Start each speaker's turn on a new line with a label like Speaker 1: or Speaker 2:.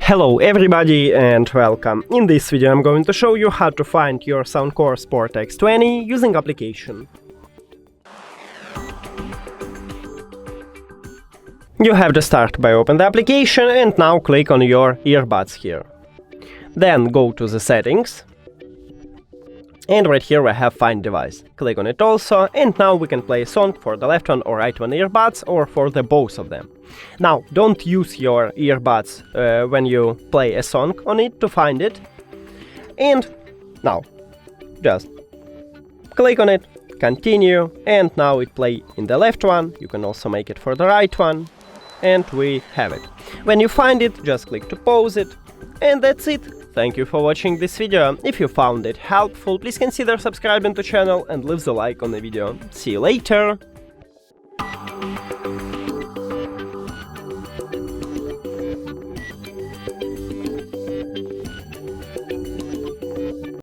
Speaker 1: Hello everybody and welcome. In this video I'm going to show you how to find your SOUNDCORE SPORT X20 using application. You have to start by open the application and now click on your earbuds here. Then go to the settings. And right here we have find device. Click on it also, and now we can play a song for the left one or right one earbuds or for the both of them. Now don't use your earbuds when you play a song on it to find it. And now just click on it, continue, and now it play in the left one. You can also make it for the right one, and we have it. When you find it, just click to pause it, and that's it. Thank you for watching this video. If you found it helpful, please consider subscribing to the channel and leave the like on the video. See you later!